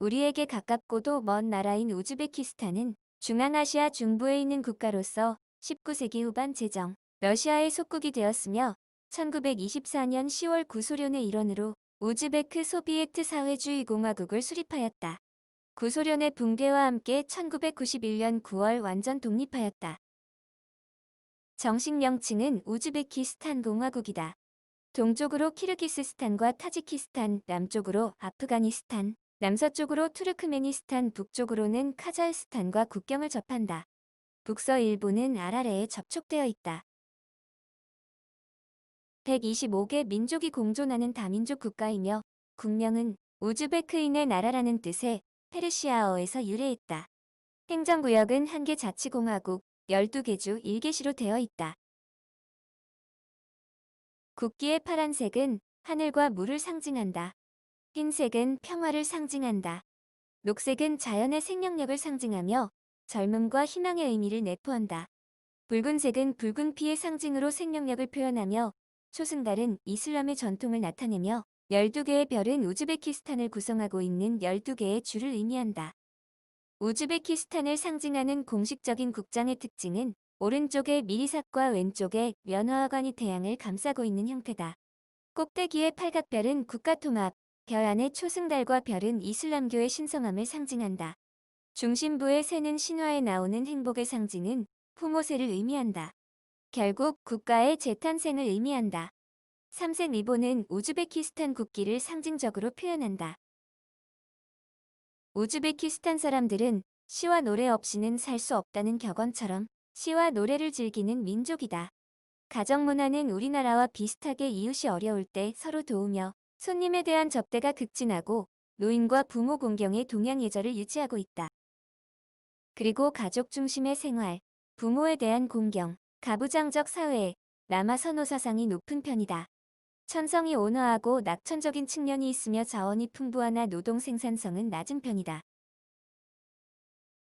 우리에게 가깝고도 먼 나라인 우즈베키스탄은 중앙아시아 중부에 있는 국가로서 19세기 후반 제정 러시아의 속국이 되었으며 1924년 10월 구소련의 일원으로 우즈베크 소비에트 사회주의 공화국을 수립하였다. 구소련의 붕괴와 함께 1991년 9월 완전 독립하였다. 정식 명칭은 우즈베키스탄 공화국이다. 동쪽으로 키르기스스탄과 타지키스탄, 남쪽으로 아프가니스탄, 남서쪽으로 투르크메니스탄, 북쪽으로는 카자흐스탄과 국경을 접한다. 북서 일부는 아라레에 접촉되어 있다. 125개 민족이 공존하는 다민족 국가이며 국명은 우즈베크인의 나라라는 뜻의 페르시아어에서 유래했다. 행정구역은 한 개 자치공화국, 12개 주 1개시로 되어 있다. 국기의 파란색은 하늘과 물을 상징한다. 흰색은 평화를 상징한다. 녹색은 자연의 생명력을 상징하며 젊음과 희망의 의미를 내포한다. 붉은색은 붉은 피의 상징으로 생명력을 표현하며 초승달은 이슬람의 전통을 나타내며 12개의 별은 우즈베키스탄을 구성하고 있는 12개의 주를 의미한다. 우즈베키스탄을 상징하는 공식적인 국장의 특징은 오른쪽에 미리삭과 왼쪽에 면화화관이 태양을 감싸고 있는 형태다. 꼭대기의 팔각별은 국가통합, 별 안의 초승달과 별은 이슬람교의 신성함을 상징한다. 중심부의 새는 신화에 나오는 행복의 상징은 후모세를 의미한다. 결국 국가의 재탄생을 의미한다. 삼색 리본은 우즈베키스탄 국기를 상징적으로 표현한다. 우즈베키스탄 사람들은 시와 노래 없이는 살 수 없다는 격언처럼 시와 노래를 즐기는 민족이다. 가정문화는 우리나라와 비슷하게 이웃이 어려울 때 서로 도우며 손님에 대한 접대가 극진하고 노인과 부모 공경의 동양 예절을 유지하고 있다. 그리고 가족 중심의 생활, 부모에 대한 공경, 가부장적 사회, 남아 선호 사상이 높은 편이다. 천성이 온화하고 낙천적인 측면이 있으며 자원이 풍부하나 노동 생산성은 낮은 편이다.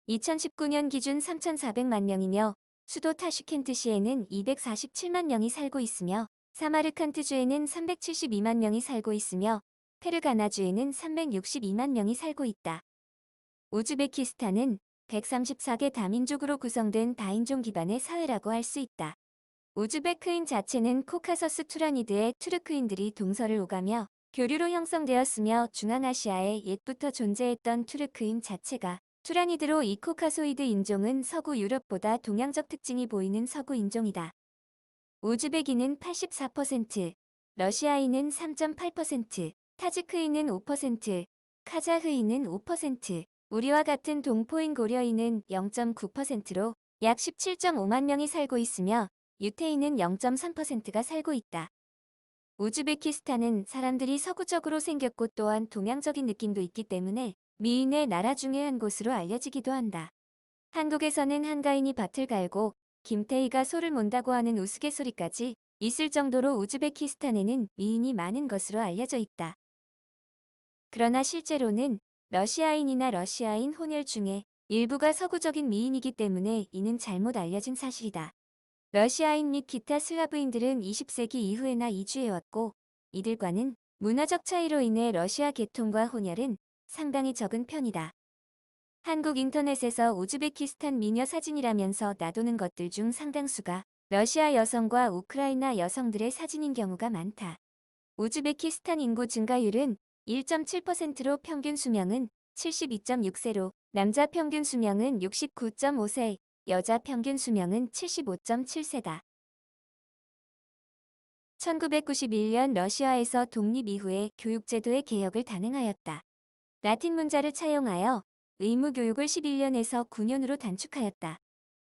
2019년 기준 3,400만 명이며 수도 타슈켄트시에는 247만 명이 살고 있으며 사마르칸트주에는 372만 명이 살고 있으며 페르가나주에는 362만 명이 살고 있다. 우즈베키스탄은 134개 다민족으로 구성된 다인종 기반의 사회라고 할 수 있다. 우즈베크인 자체는 코카서스 투라니드의 투르크인들이 동서를 오가며 교류로 형성되었으며 중앙아시아에 옛부터 존재했던 투르크인 자체가 투라니드로 이 코카소이드 인종은 서구 유럽보다 동양적 특징이 보이는 서구 인종이다. 우즈베기는 84%, 러시아인은 3.8%, 타지크인은 5%, 카자흐인은 5%, 우리와 같은 동포인 고려인은 0.9%로 약 17.5만 명이 살고 있으며 유태인은 0.3%가 살고 있다. 우즈베키스탄은 사람들이 서구적으로 생겼고 또한 동양적인 느낌도 있기 때문에 미인의 나라 중의 한 곳으로 알려지기도 한다. 한국에서는 한가인이 밭을 갈고 김태희가 소를 몬다고 하는 우스갯소리까지 있을 정도로 우즈베키스탄에는 미인이 많은 것으로 알려져 있다. 그러나 실제로는 러시아인이나 러시아인 혼혈 중에 일부가 서구적인 미인이기 때문에 이는 잘못 알려진 사실이다. 러시아인 및 기타 슬라브인들은 20세기 이후에나 이주해왔고 이들과는 문화적 차이로 인해 러시아 계통과 혼혈은 상당히 적은 편이다. 한국 인터넷에서 우즈베키스탄 미녀 사진이라면서 나도는 것들 중 상당수가 러시아 여성과 우크라이나 여성들의 사진인 경우가 많다. 우즈베키스탄 인구 증가율은 1.7%로 평균 수명은 72.6세로 남자 평균 수명은 69.5세, 여자 평균 수명은 75.7세다. 1991년 러시아에서 독립 이후에 교육제도의 개혁을 단행하였다. 라틴 문자를 차용하여 의무교육을 11년에서 9년으로 단축하였다.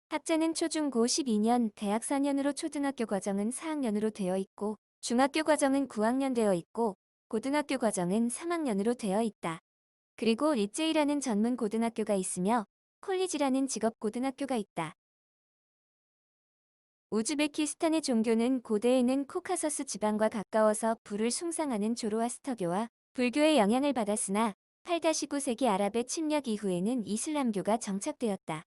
학제는 초중고 12년, 대학 4년으로 초등학교 과정은 4학년으로 되어 있고 중학교 과정은 9학년 되어 있고 고등학교 과정은 3학년으로 되어 있다. 그리고 리제이라는 전문 고등학교가 있으며 콜리지라는 직업 고등학교가 있다. 우즈베키스탄의 종교는 고대에는 코카서스 지방과 가까워서 불을 숭상하는 조로아스터교와 불교의 영향을 받았으나 8-9세기 아랍의 침략 이후에는 이슬람교가 정착되었다.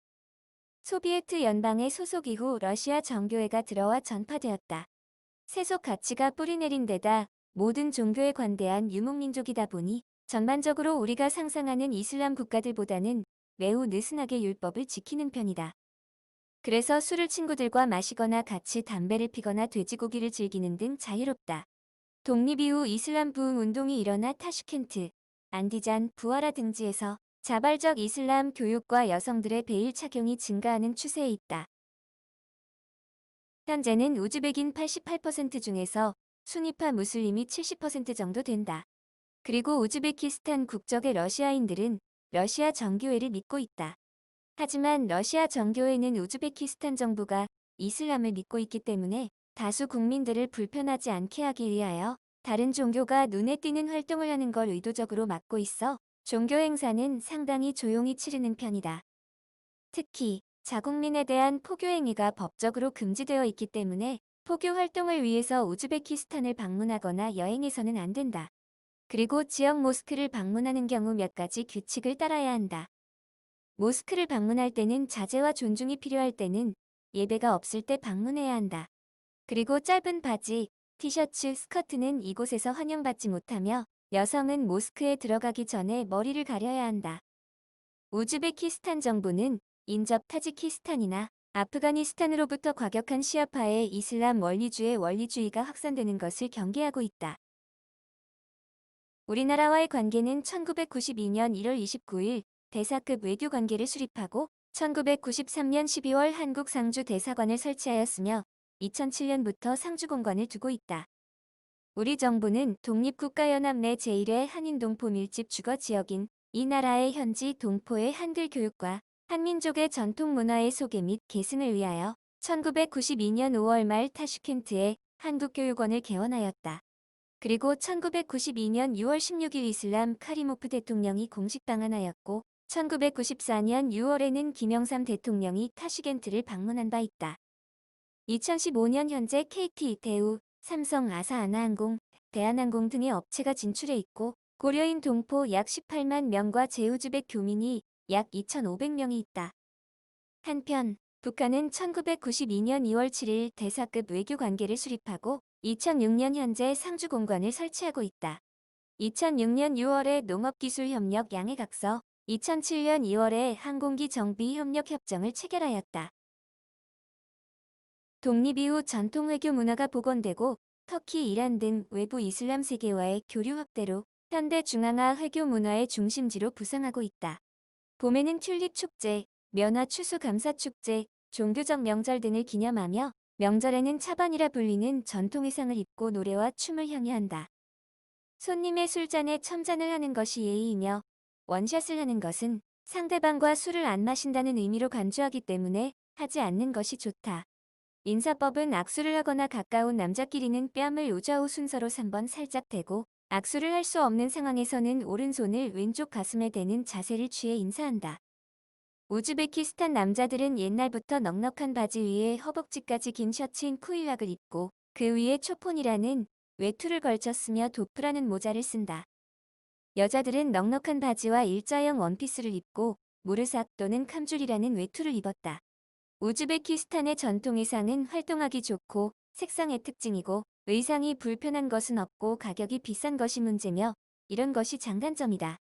소비에트 연방의 소속 이후 러시아 정교회가 들어와 전파되었다. 세속 가치가 뿌리내린 데다 모든 종교에 관대한 유목민족이다 보니 전반적으로 우리가 상상하는 이슬람 국가들보다는 매우 느슨하게 율법을 지키는 편이다. 그래서 술을 친구들과 마시거나 같이 담배를 피거나 돼지고기를 즐기는 등 자유롭다. 독립 이후 이슬람 부흥 운동이 일어나 타슈켄트, 안디잔, 부하라 등지에서 자발적 이슬람 교육과 여성들의 베일 착용이 증가하는 추세에 있다. 현재는 우즈벡인 88% 중에서 수니파 무슬림이 70% 정도 된다. 그리고 우즈베키스탄 국적의 러시아인들은 러시아 정교회를 믿고 있다. 하지만 러시아 정교회는 우즈베키스탄 정부가 이슬람을 믿고 있기 때문에 다수 국민들을 불편하지 않게 하기 위하여 다른 종교가 눈에 띄는 활동을 하는 걸 의도적으로 막고 있어 종교 행사는 상당히 조용히 치르는 편이다. 특히 자국민에 대한 포교 행위가 법적으로 금지되어 있기 때문에 포교 활동을 위해서 우즈베키스탄을 방문하거나 여행해서는 안 된다. 그리고 지역 모스크를 방문하는 경우 몇 가지 규칙을 따라야 한다. 모스크를 방문할 때는 자제와 존중이 필요할 때는 예배가 없을 때 방문해야 한다. 그리고 짧은 바지, 티셔츠, 스커트는 이곳에서 환영받지 못하며 여성은 모스크에 들어가기 전에 머리를 가려야 한다. 우즈베키스탄 정부는 인접 타지키스탄이나 아프가니스탄으로부터 과격한 시아파의 이슬람 원리주의 원리주의가 확산되는 것을 경계하고 있다. 우리나라와의 관계는 1992년 1월 29일 대사급 외교 관계를 수립하고 1993년 12월 한국 상주 대사관을 설치하였으며 2007년부터 상주 공관을 두고 있다. 우리 정부는 독립국가연합 내 제1회 한인동포 밀집 주거 지역인 이 나라의 현지 동포의 한글 교육과 한민족의 전통 문화의 소개 및 계승을 위하여 1992년 5월 말 타슈켄트에 한국교육원을 개원하였다. 그리고 1992년 6월 16일 이슬람 카리모프 대통령이 공식 방한하였고 1994년 6월에는 김영삼 대통령이 타슈켄트를 방문한 바 있다. 2015년 현재 KT, 대우, 삼성, 아사아나항공, 대한항공 등의 업체가 진출해 있고 고려인 동포 약 18만 명과 제우즈벡 교민이 약 2,500명이 있다. 한편 북한은 1992년 2월 7일 대사급 외교 관계를 수립하고 2006년 현재 상주 공관을 설치하고 있다. 2006년 6월에 농업기술협력 양해각서, 2007년 2월에 항공기 정비 협력 협정을 체결하였다. 독립 이후 전통 외교 문화가 복원되고 터키, 이란 등 외부 이슬람 세계와의 교류 확대로 현대 중앙아 외교 문화의 중심지로 부상하고 있다. 봄에는 튤립 축제, 면화 추수 감사 축제, 종교적 명절 등을 기념하며 명절에는 차반이라 불리는 전통 의상을 입고 노래와 춤을 향유한다. 손님의 술잔에 첨잔을 하는 것이 예의이며 원샷을 하는 것은 상대방과 술을 안 마신다는 의미로 간주하기 때문에 하지 않는 것이 좋다. 인사법은 악수를 하거나 가까운 남자끼리는 뺨을 우좌우 순서로 3번 살짝 대고 악수를 할 수 없는 상황에서는 오른손을 왼쪽 가슴에 대는 자세를 취해 인사한다. 우즈베키스탄 남자들은 옛날부터 넉넉한 바지 위에 허벅지까지 긴 셔츠인 쿠일락을 입고 그 위에 초폰이라는 외투를 걸쳤으며 도프라는 모자를 쓴다. 여자들은 넉넉한 바지와 일자형 원피스를 입고 무르삭 또는 캄줄이라는 외투를 입었다. 우즈베키스탄의 전통 의상은 활동하기 좋고 색상의 특징이고 의상이 불편한 것은 없고 가격이 비싼 것이 문제며 이런 것이 장단점이다.